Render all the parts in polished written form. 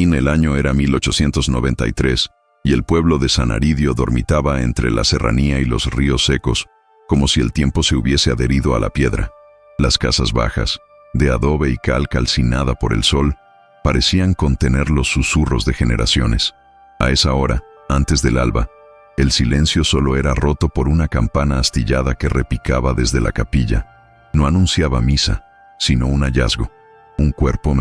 El año era 1893 y el pueblo de San Aridio dormitaba entre la serranía y los ríos secos, como si el tiempo se hubiese adherido a la piedra. Las casas bajas, de adobe y cal calcinada por el sol, parecían contener los susurros de generaciones. A esa hora, antes del alba, el silencio solo era roto por una campana astillada que repicaba desde la capilla. No anunciaba misa, sino un hallazgo, un cuerpo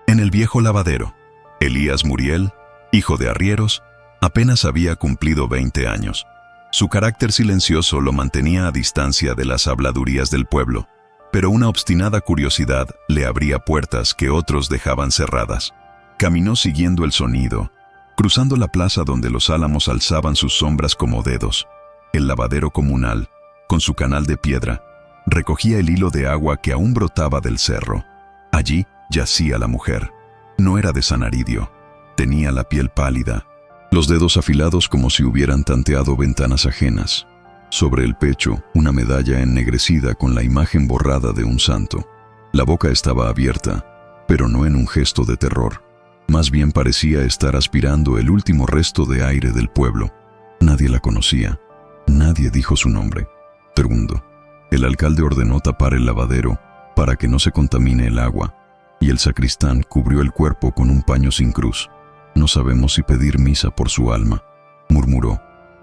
en el viejo lavadero. Elías Muriel, hijo de arrieros, apenas había cumplido 20 años. Su carácter silencioso lo mantenía a distancia de las habladurías del pueblo, pero una obstinada curiosidad le abría puertas que otros dejaban cerradas. Caminó siguiendo el sonido, cruzando la plaza donde los álamos alzaban sus sombras como dedos. El lavadero comunal, con su canal de piedra, recogía el hilo de agua que aún brotaba del cerro. Allí yacía la mujer. No era de San Aridio. Tenía la piel pálida, los dedos afilados como si hubieran tanteado ventanas ajenas. Sobre el pecho, una medalla ennegrecida con la imagen borrada de un santo. La boca estaba abierta, pero no en un gesto de terror. Más bien parecía estar aspirando el último resto de aire del pueblo. Nadie la conocía. Nadie dijo su nombre. Segundo, el alcalde ordenó tapar el lavadero para que no se contamine el agua, y el sacristán cubrió el cuerpo con un paño sin cruz. No sabemos si pedir misa por su alma, murmuró.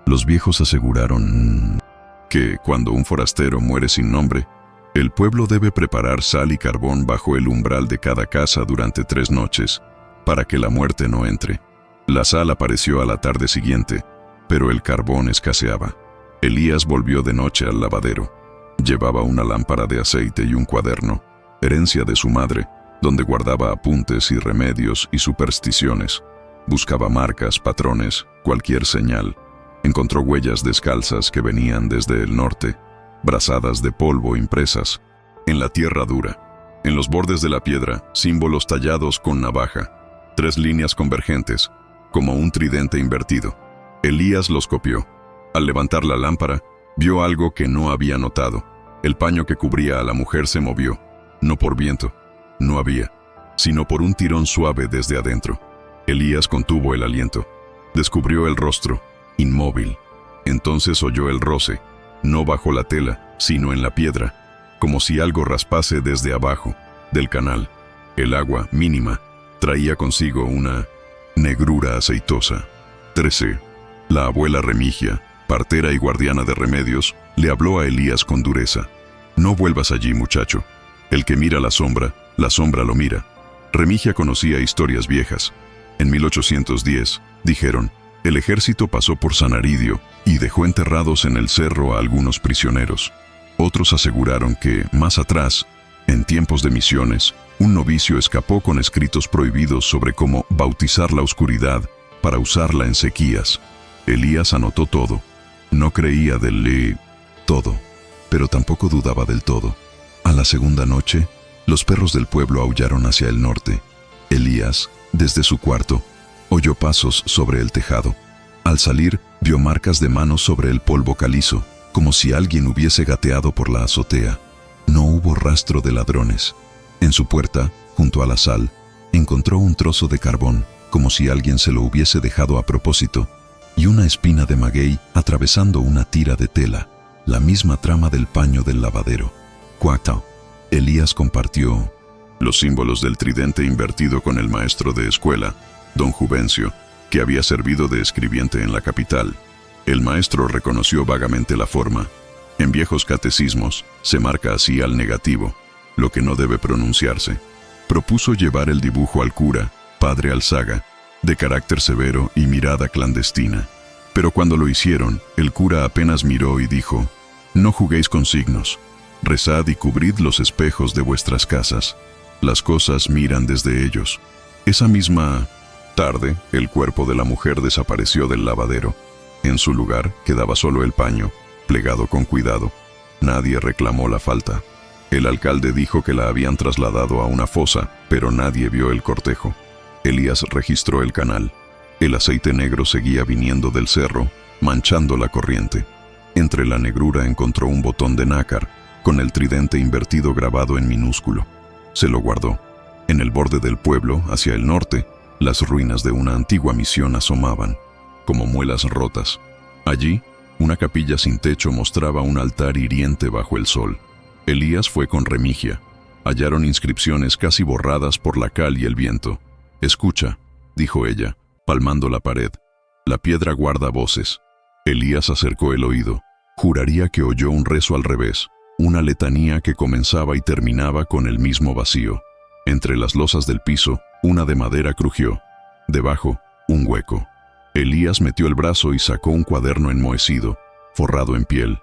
Los viejos aseguraron que cuando un forastero muere sin nombre, el pueblo debe preparar sal y carbón bajo el umbral de cada casa durante 3 noches, para que la muerte no entre. La sal apareció a la tarde siguiente, pero el carbón escaseaba. Elías volvió de noche al lavadero. Llevaba una lámpara de aceite y un cuaderno, herencia de su madre, donde guardaba apuntes y remedios y supersticiones. Buscaba marcas, patrones, cualquier señal. Encontró huellas descalzas que venían desde el norte, brazadas de polvo impresas en la tierra dura. En los bordes de la piedra, símbolos tallados con navaja, 3 líneas convergentes, como un tridente invertido. Elías los copió. Al levantar la lámpara, vio algo que no había notado. El paño que cubría a la mujer se movió, no por viento, no había, sino por un tirón suave desde adentro. Elías contuvo el aliento. Descubrió el rostro, inmóvil. Entonces oyó el roce, no bajo la tela, sino en la piedra, como si algo raspase desde abajo, del canal. El agua, mínima, traía consigo una negrura aceitosa. 13. La abuela Remigia, partera y guardiana de remedios, le habló a Elías con dureza. No vuelvas allí, muchacho. El que mira la sombra lo mira. Remigia conocía historias viejas. En 1810, dijeron, el ejército pasó por San Aridio y dejó enterrados en el cerro a algunos prisioneros. Otros aseguraron que, más atrás, en tiempos de misiones, un novicio escapó con escritos prohibidos sobre cómo bautizar la oscuridad para usarla en sequías. Elías anotó todo. No creía del todo, pero tampoco dudaba del todo. A la segunda noche, los perros del pueblo aullaron hacia el norte. Elías, desde su cuarto, oyó pasos sobre el tejado. Al salir, vio marcas de manos sobre el polvo calizo, como si alguien hubiese gateado por la azotea. No hubo rastro de ladrones. En su puerta, junto a la sal, encontró un trozo de carbón, como si alguien se lo hubiese dejado a propósito, y una espina de maguey atravesando una tira de tela, la misma trama del paño del lavadero. Cuarto, Elías compartió los símbolos del tridente invertido con el maestro de escuela, don Juvencio, que había servido de escribiente en la capital. El maestro reconoció vagamente la forma. En viejos catecismos se marca así al negativo, lo que no debe pronunciarse. Propuso llevar el dibujo al cura, padre Alzaga, de carácter severo y mirada clandestina. Pero cuando lo hicieron, el cura apenas miró y dijo, no juguéis con signos, rezad y cubrid los espejos de vuestras casas. Las cosas miran desde ellos. Esa misma tarde, el cuerpo de la mujer desapareció del lavadero. En su lugar quedaba solo el paño, plegado con cuidado. Nadie reclamó la falta. El alcalde dijo que la habían trasladado a una fosa, pero nadie vio el cortejo. Elías registró el canal. El aceite negro seguía viniendo del cerro, manchando la corriente. Entre la negrura encontró un botón de nácar, con el tridente invertido grabado en minúsculo. Se lo guardó. En el borde del pueblo, hacia el norte, Las ruinas de una antigua misión asomaban, como muelas rotas. Allí, una capilla sin techo mostraba un altar hiriente bajo el sol. Elías fue con Remigia. Hallaron inscripciones casi borradas por la cal y el viento. «Escucha», dijo ella, palmando la pared. «La piedra guarda voces». Elías acercó el oído. Juraría que oyó un rezo al revés, una letanía que comenzaba y terminaba con el mismo vacío. Entre las losas del piso, una de madera crujió. Debajo, un hueco. Elías metió el brazo y sacó un cuaderno enmohecido, forrado en piel.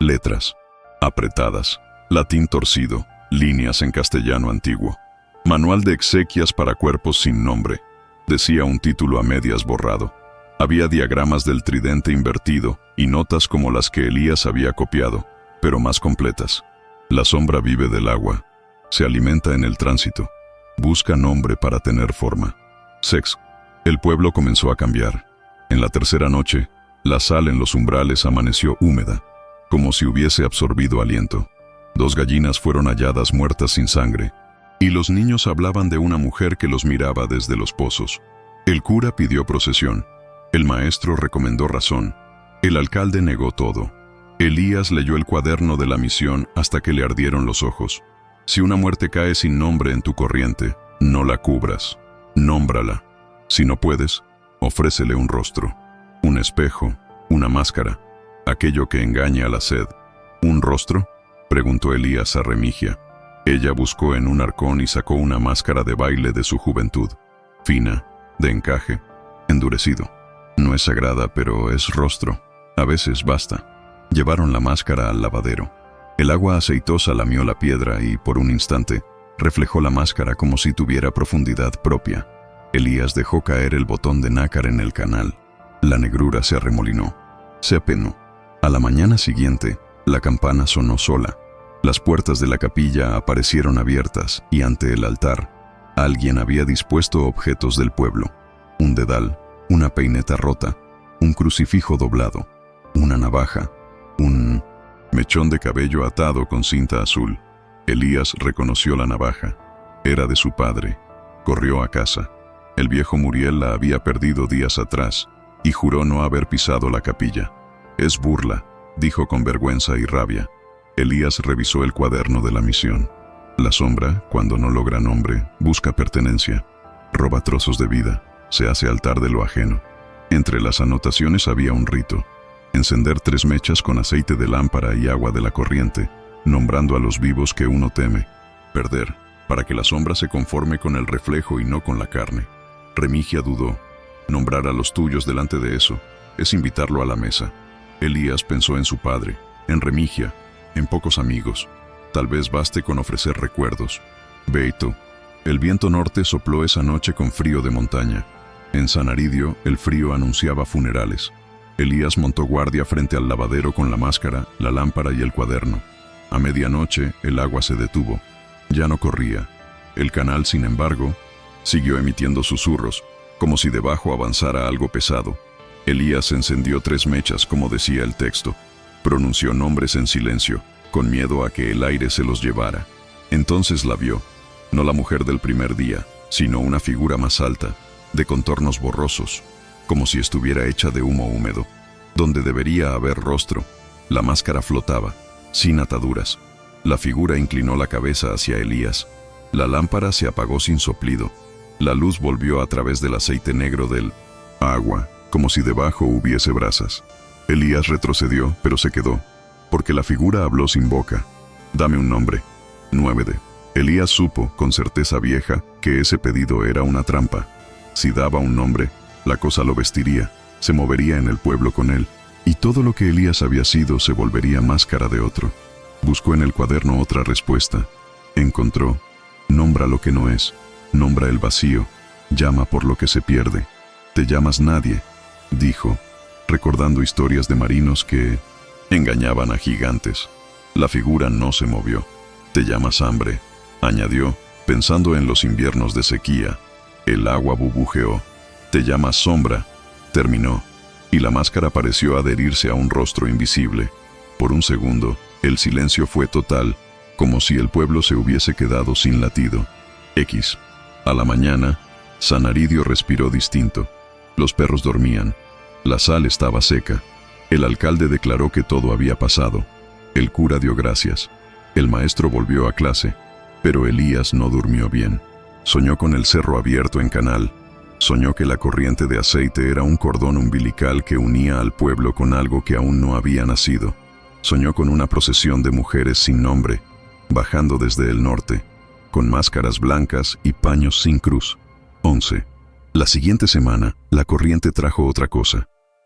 Letras apretadas, latín torcido, líneas en castellano antiguo. «Manual de exequias para cuerpos sin nombre», decía un título a medias borrado. Había diagramas del tridente invertido y notas como las que Elías había copiado, pero más completas. «La sombra vive del agua, se alimenta en el tránsito, busca nombre para tener forma». Sex. El pueblo comenzó a cambiar. En la tercera noche, la sal en los umbrales amaneció húmeda, como si hubiese absorbido aliento. 2 gallinas fueron halladas muertas sin sangre, y los niños hablaban de una mujer que los miraba desde los pozos. El cura pidió procesión. El maestro recomendó razón. El alcalde negó todo. Elías leyó el cuaderno de la misión hasta que le ardieron los ojos. Si una muerte cae sin nombre en tu corriente, no la cubras. Nómbrala. Si no puedes, ofrécele un rostro, un espejo, una máscara, aquello que engaña a la sed. ¿Un rostro?, preguntó Elías a Remigia. Ella buscó en un arcón y sacó una máscara de baile de su juventud, fina, de encaje, endurecido. No es sagrada, pero es rostro. A veces basta. Llevaron la máscara al lavadero. El agua aceitosa lamió la piedra y, por un instante, reflejó la máscara como si tuviera profundidad propia. Elías dejó caer el botón de nácar en el canal. La negrura se arremolinó. Se apenó. A la mañana siguiente, la campana sonó sola. Las puertas de la capilla aparecieron abiertas y ante el altar, alguien había dispuesto objetos del pueblo. Un dedal, una peineta rota, un crucifijo doblado, una navaja, un mechón de cabello atado con cinta azul. Elías reconoció la navaja. Era de su padre. Corrió a casa. El viejo Muriel la había perdido días atrás y juró no haber pisado la capilla. «Es burla», dijo con vergüenza y rabia. Elías revisó el cuaderno de la misión. La sombra, cuando no logra nombre, busca pertenencia. Roba trozos de vida, se hace altar de lo ajeno. Entre las anotaciones había un rito. Encender 3 mechas con aceite de lámpara y agua de la corriente, nombrando a los vivos que uno teme. Perder, para que la sombra se conforme con el reflejo y no con la carne. Remigia dudó. Nombrar a los tuyos delante de eso es invitarlo a la mesa. Elías pensó en su padre, en Remigia, en pocos amigos. Tal vez baste con ofrecer recuerdos. Beito. El viento norte sopló esa noche con frío de montaña. En Sanaridio, el frío anunciaba funerales. Elías montó guardia frente al lavadero con la máscara, la lámpara y el cuaderno. A medianoche, el agua se detuvo. Ya no corría. El canal, sin embargo, siguió emitiendo susurros, como si debajo avanzara algo pesado. Elías encendió 3 mechas, como decía el texto. Pronunció nombres en silencio, con miedo a que el aire se los llevara. Entonces la vio, no la mujer del primer día, sino una figura más alta, de contornos borrosos, como si estuviera hecha de humo húmedo. Donde debería haber rostro, la máscara flotaba, sin ataduras. La figura inclinó la cabeza hacia Elías. La lámpara se apagó sin soplido. La luz volvió a través del aceite negro del agua, como si debajo hubiese brasas. Elías retrocedió, pero se quedó, porque la figura habló sin boca. «Dame un nombre». 9. Elías supo, con certeza vieja, que ese pedido era una trampa. Si daba un nombre, la cosa lo vestiría, se movería en el pueblo con él, y todo lo que Elías había sido se volvería máscara de otro. Buscó en el cuaderno otra respuesta. Encontró. Nombra lo que no es. Nombra el vacío. Llama por lo que se pierde. «Te llamas nadie», dijo, recordando historias de marinos que engañaban a gigantes. La figura no se movió. «Te llamas hambre», añadió, pensando en los inviernos de sequía. El agua bubujeó. «Te llamas sombra», terminó, y la máscara pareció adherirse a un rostro invisible. Por un segundo, el silencio fue total, como si el pueblo se hubiese quedado sin latido. X. A la mañana, Sanaridio respiró distinto. Los perros dormían. La sal estaba seca. El alcalde declaró que todo había pasado. El cura dio gracias. El maestro volvió a clase. Pero Elías no durmió bien. Soñó con el cerro abierto en canal. Soñó que la corriente de aceite era un cordón umbilical que unía al pueblo con algo que aún no había nacido. Soñó con una procesión de mujeres sin nombre, bajando desde el norte, con máscaras blancas y paños sin cruz. 11. La siguiente semana, la corriente trajo otra cosa.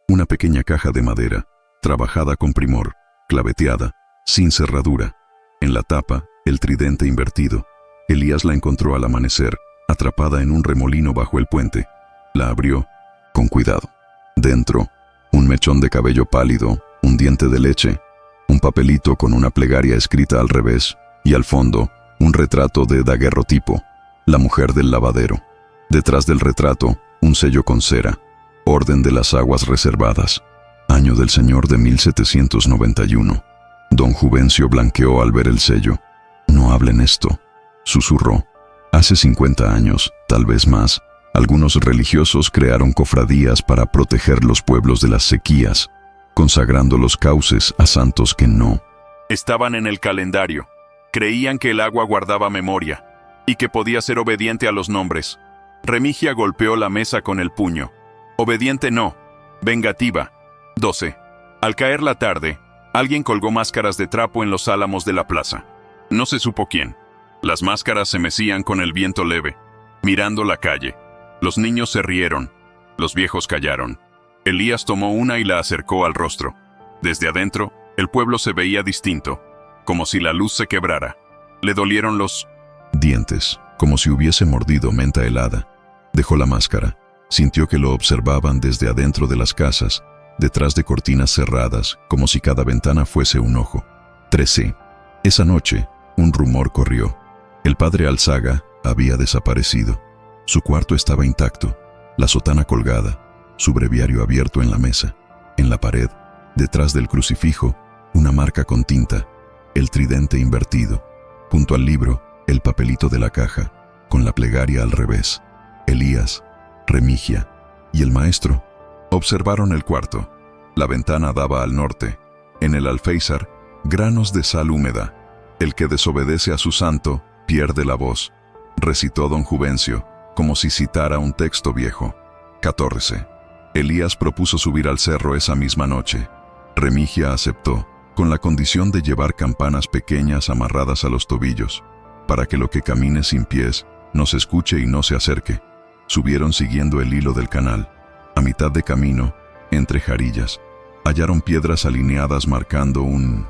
Una pequeña caja de madera, trabajada con primor, claveteada, sin cerradura. En la tapa, el tridente invertido. Elías la encontró al amanecer, atrapada en un remolino bajo el puente. La abrió, con cuidado. Dentro, un mechón de cabello pálido, un diente de leche, un papelito con una plegaria escrita al revés, y al fondo, un retrato de daguerrotipo, la mujer del lavadero. Detrás del retrato, un sello con cera, orden de las aguas reservadas, año del señor de 1791. Don Juvencio blanqueó al ver el sello. «No hablen esto», susurró. Hace 50 años, tal vez más, algunos religiosos crearon cofradías para proteger los pueblos de las sequías, consagrando los cauces a santos que no estaban en el calendario. Creían que el agua guardaba memoria y que podía ser obediente a los nombres. Remigia golpeó la mesa con el puño. Obediente no, vengativa. 12. Al caer la tarde, alguien colgó máscaras de trapo en los álamos de la plaza. No se supo quién. Las máscaras se mecían con el viento leve, mirando la calle. Los niños se rieron, los viejos callaron. Elías tomó una y la acercó al rostro. Desde adentro, el pueblo se veía distinto, como si la luz se quebrara. Le dolieron los dientes, como si hubiese mordido menta helada. Dejó la máscara. Sintió que lo observaban desde adentro de las casas, detrás de cortinas cerradas, como si cada ventana fuese un ojo. 13. Esa noche, un rumor corrió. El padre Alzaga había desaparecido. Su cuarto estaba intacto, la sotana colgada, su breviario abierto en la mesa. En la pared, detrás del crucifijo, una marca con tinta, el tridente invertido. Junto al libro, el papelito de la caja, con la plegaria al revés. Elías, Remigia y el maestro observaron el cuarto. La ventana daba al norte. En el alféizar, granos de sal húmeda. El que desobedece a su santo, pierde la voz, recitó don Juvencio, como si citara un texto viejo. 14. Elías propuso subir al cerro esa misma noche. Remigia aceptó, con la condición de llevar campanas pequeñas amarradas a los tobillos, para que lo que camine sin pies no se escuche y no se acerque. Subieron siguiendo el hilo del canal. A mitad de camino, entre jarillas, hallaron piedras alineadas marcando un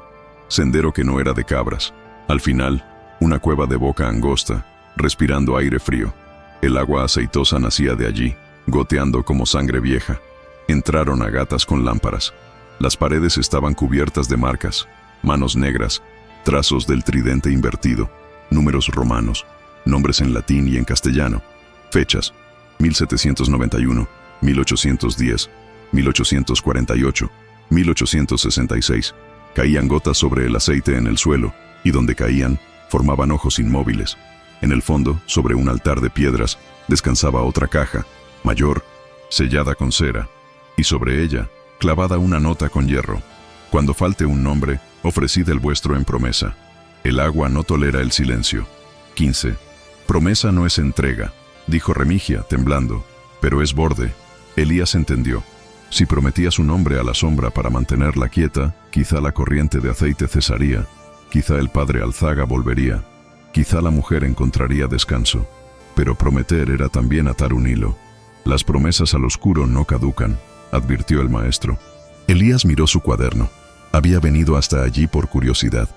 sendero que no era de cabras. Al final, una cueva de boca angosta, respirando aire frío. El agua aceitosa nacía de allí, goteando como sangre vieja. Entraron a gatas con lámparas. Las paredes estaban cubiertas de marcas, manos negras, trazos del tridente invertido, números romanos, nombres en latín y en castellano, fechas, 1791, 1810, 1848, 1866. Caían gotas sobre el aceite en el suelo, y donde caían, formaban ojos inmóviles. En el fondo, sobre un altar de piedras, descansaba otra caja, mayor, sellada con cera, y sobre ella, clavada una nota con hierro. Cuando falte un nombre, ofrecid el vuestro en promesa. El agua no tolera el silencio. 15. Promesa no es entrega, dijo Remigia, temblando, pero es borde. Elías entendió. Si prometía su nombre a la sombra para mantenerla quieta, quizá la corriente de aceite cesaría, quizá el padre Alzaga volvería, quizá la mujer encontraría descanso. Pero prometer era también atar un hilo. Las promesas al oscuro no caducan, advirtió el maestro. Elías miró su cuaderno. Había venido hasta allí por curiosidad.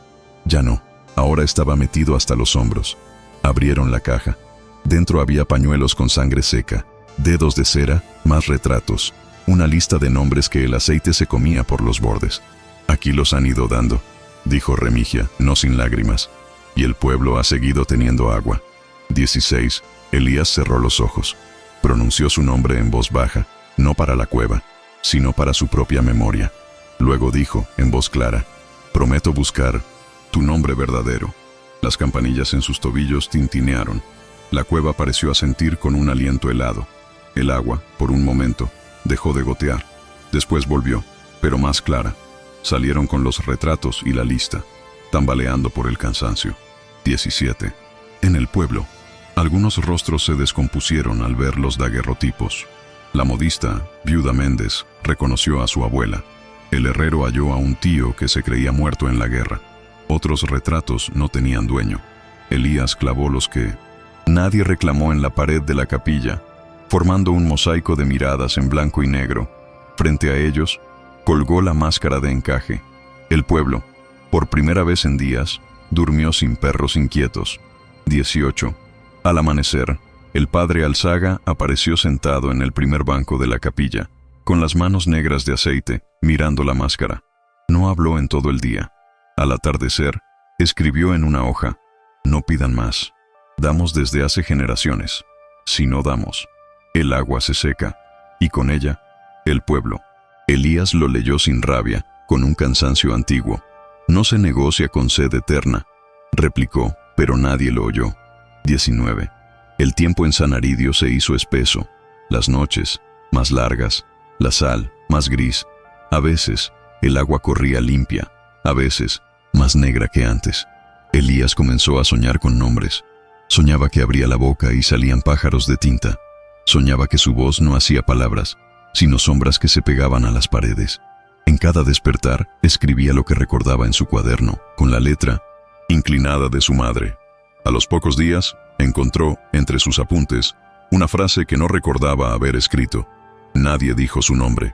Ya no, ahora estaba metido hasta los hombros. Abrieron la caja. Dentro había pañuelos con sangre seca, dedos de cera, más retratos, una lista de nombres que el aceite se comía por los bordes. Aquí los han ido dando, dijo Remigia, no sin lágrimas, y el pueblo ha seguido teniendo agua. 16. Elías cerró los ojos. Pronunció su nombre en voz baja, no para la cueva, sino para su propia memoria. Luego dijo, en voz clara, prometo buscar tu nombre verdadero. Las campanillas en sus tobillos tintinearon. La cueva pareció asentir con un aliento helado. El agua, por un momento, dejó de gotear. Después volvió, pero más clara. Salieron con los retratos y la lista, tambaleando por el cansancio. 17. En el pueblo, algunos rostros se descompusieron al ver los daguerrotipos. La modista, viuda Méndez, reconoció a su abuela. El herrero halló a un tío que se creía muerto en la guerra. Otros retratos no tenían dueño. Elías clavó los que nadie reclamó en la pared de la capilla, formando un mosaico de miradas en blanco y negro. Frente a ellos, colgó la máscara de encaje. El pueblo, por primera vez en días, durmió sin perros inquietos. 18. Al amanecer, el padre Alzaga apareció sentado en el primer banco de la capilla, con las manos negras de aceite, mirando la máscara. No habló en todo el día. Al atardecer, escribió en una hoja: no pidan más. Damos desde hace generaciones. Si no damos, el agua se seca, y con ella, el pueblo. Elías lo leyó sin rabia, con un cansancio antiguo. No se negocia con sed eterna, replicó, pero nadie lo oyó. 19. El tiempo en Sanaridio se hizo espeso, las noches más largas, la sal más gris. A veces, el agua corría limpia, a veces, más negra que antes. Elías comenzó a soñar con nombres. Soñaba que abría la boca y salían pájaros de tinta. Soñaba que su voz no hacía palabras, sino sombras que se pegaban a las paredes. En cada despertar, escribía lo que recordaba en su cuaderno, con la letra inclinada de su madre. A los pocos días, encontró, entre sus apuntes, una frase que no recordaba haber escrito. Nadie dijo su nombre.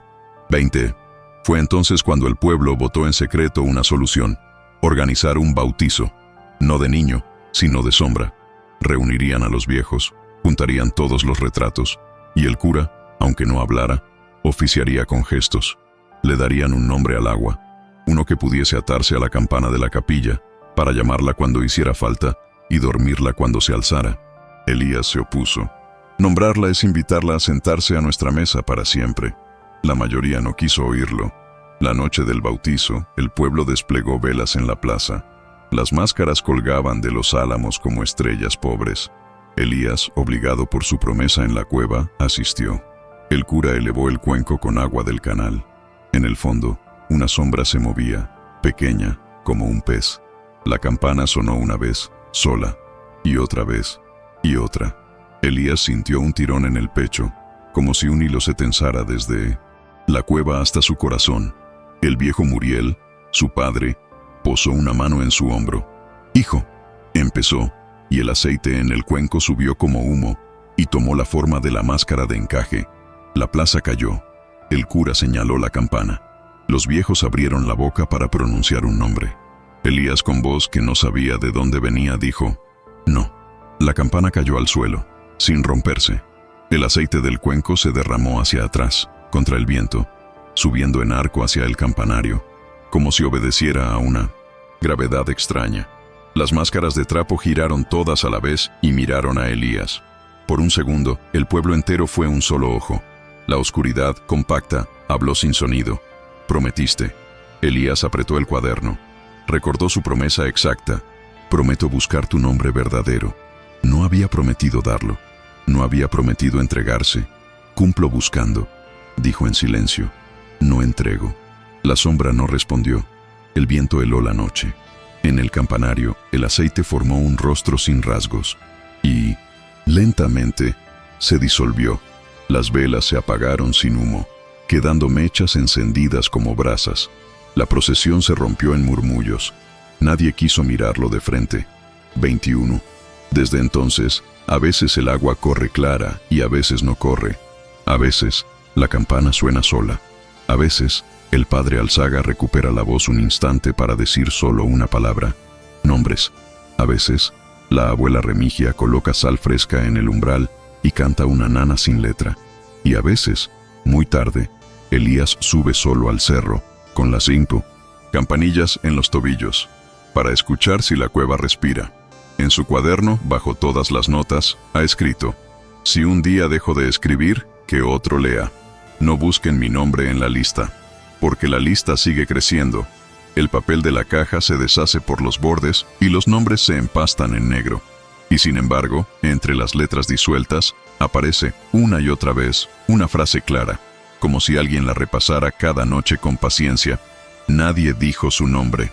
20. Fue entonces cuando el pueblo votó en secreto una solución: organizar un bautizo, no de niño, sino de sombra. Reunirían a los viejos, juntarían todos los retratos, y el cura, aunque no hablara, oficiaría con gestos. Le darían un nombre al agua, uno que pudiese atarse a la campana de la capilla, para llamarla cuando hiciera falta y dormirla cuando se alzara. Elías se opuso. Nombrarla es invitarla a sentarse a nuestra mesa para siempre. La mayoría no quiso oírlo. La noche del bautizo, el pueblo desplegó velas en la plaza. Las máscaras colgaban de los álamos como estrellas pobres. Elías, obligado por su promesa en la cueva, asistió. El cura elevó el cuenco con agua del canal. En el fondo, una sombra se movía, pequeña, como un pez. La campana sonó una vez, sola, y otra vez, y otra. Elías sintió un tirón en el pecho, como si un hilo se tensara desde la cueva hasta su corazón. El viejo Muriel, su padre, posó una mano en su hombro. «Hijo», empezó, y el aceite en el cuenco subió como humo, y tomó la forma de la máscara de encaje. La plaza cayó. El cura señaló la campana. Los viejos abrieron la boca para pronunciar un nombre. Elías, con voz que no sabía de dónde venía, dijo: «No». La campana cayó al suelo, sin romperse. El aceite del cuenco se derramó hacia atrás, contra el viento, subiendo en arco hacia el campanario, como si obedeciera a una gravedad extraña. Las máscaras de trapo giraron todas a la vez y miraron a Elías. Por un segundo, el pueblo entero fue un solo ojo. La oscuridad, compacta, habló sin sonido. «Prometiste». Elías apretó el cuaderno. Recordó su promesa exacta. «Prometo buscar tu nombre verdadero». No había prometido darlo. No había prometido entregarse. «Cumplo buscando», dijo en silencio. «No entrego». La sombra no respondió. El viento heló la noche. En el campanario, el aceite formó un rostro sin rasgos. Y, lentamente, se disolvió. Las velas se apagaron sin humo, quedando mechas encendidas como brasas. La procesión se rompió en murmullos. Nadie quiso mirarlo de frente. 21. Desde entonces, a veces el agua corre clara y a veces no corre. A veces, la campana suena sola. A veces, el padre Alzaga recupera la voz un instante para decir solo una palabra: nombres. A veces, la abuela Remigia coloca sal fresca en el umbral y canta una nana sin letra. Y a veces, muy tarde, Elías sube solo al cerro, con las 5 campanillas en los tobillos, para escuchar si la cueva respira. En su cuaderno, bajo todas las notas, ha escrito: «Si un día dejo de escribir, que otro lea. No busquen mi nombre en la lista, porque la lista sigue creciendo. El papel de la caja se deshace por los bordes y los nombres se empastan en negro. Y sin embargo, entre las letras disueltas, aparece una y otra vez una frase clara, como si alguien la repasara cada noche con paciencia. Nadie dijo su nombre.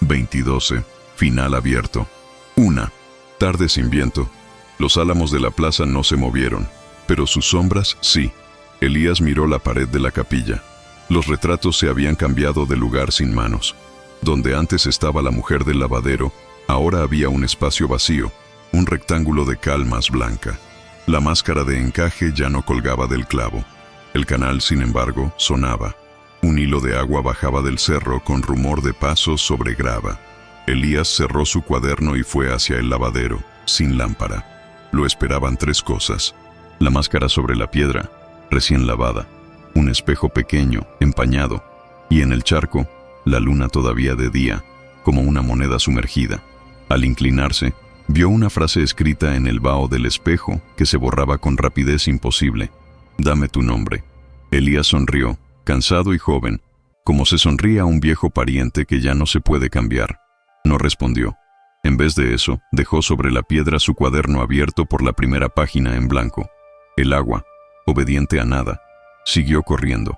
2012. Final abierto. 1. Tarde sin viento. Los álamos de la plaza no se movieron, pero sus sombras sí. Elías miró la pared de la capilla. Los retratos se habían cambiado de lugar sin manos. Donde antes estaba la mujer del lavadero, ahora había un espacio vacío, un rectángulo de cal más blanca. La máscara de encaje ya no colgaba del clavo. El canal, sin embargo, sonaba. Un hilo de agua bajaba del cerro con rumor de pasos sobre grava. Elías cerró su cuaderno y fue hacia el lavadero, sin lámpara. Lo esperaban 3 cosas: la máscara sobre la piedra, recién lavada, un espejo pequeño, empañado, y en el charco, la luna todavía de día, como una moneda sumergida. Al inclinarse, vio una frase escrita en el vaho del espejo que se borraba con rapidez imposible. «Dame tu nombre». Elías sonrió, cansado y joven, como se sonríe a un viejo pariente que ya no se puede cambiar. No respondió. En vez de eso, dejó sobre la piedra su cuaderno abierto por la primera página en blanco. El agua, obediente a nada, siguió corriendo.